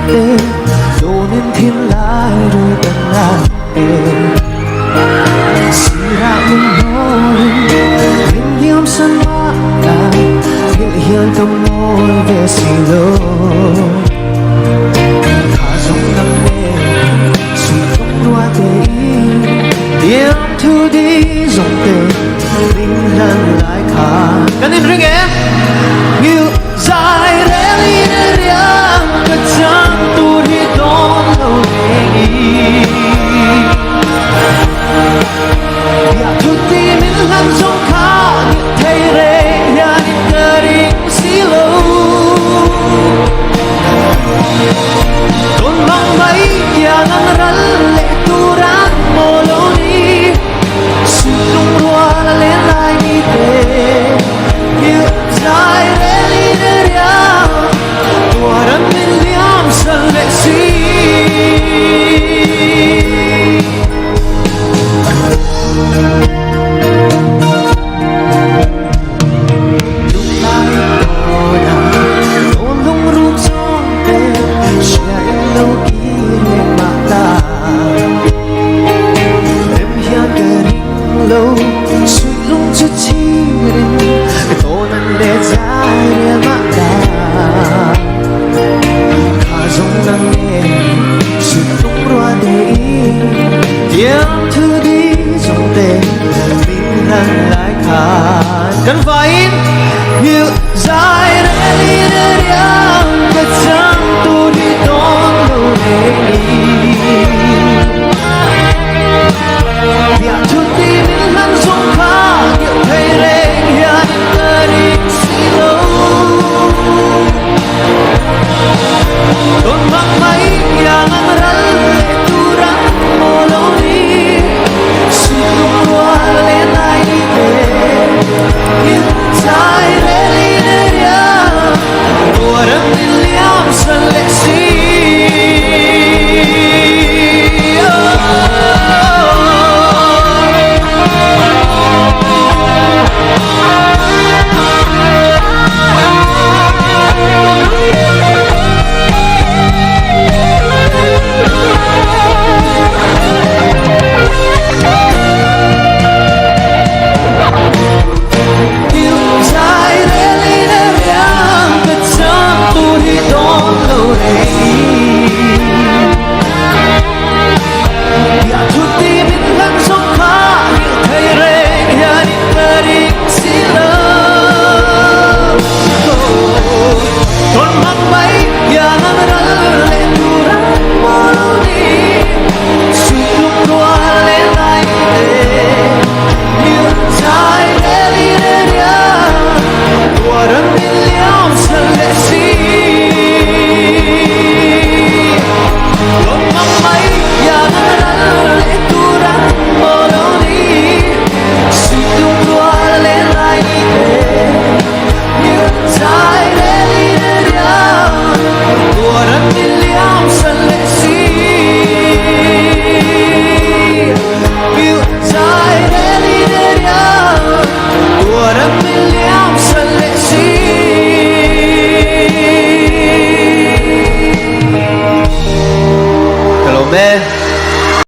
tê đổ nên thiên lai rồi tận ngàn xì ra mình nói mình hiếm sân hoa là hiện hiện tâm môi về xì lô thả dòng nắng mê xì không loa tê tiếng thư đi dòng tê mình lần lại khả cần nên rinh em như dài rẽ đi riêng cái chân tu đi đón lâu ngày ya tu ti mình lần dòng khả như thầy rê ya đi cơ đi xí lâu con mong mấy ya ngăn rắn lệ tu ráng mô lô đi sự tung đua là lên lại đi về như dài rẽ đi riêng tua rắn mình liam sân lệ xí cần phải như dài rẽ đi riêng cái chân tu đi đón lâu ngày việc chút đi mình lần xuống khá nhiều thầy rê hiện cơ đi xí lâu đồn mắc mấy nhà ngăn rắn lệ tu rắn mô lâu đi sự tung đua lên ai đi về như dài rẽ đi riêng tua rắn mình liam sân lệ xí man.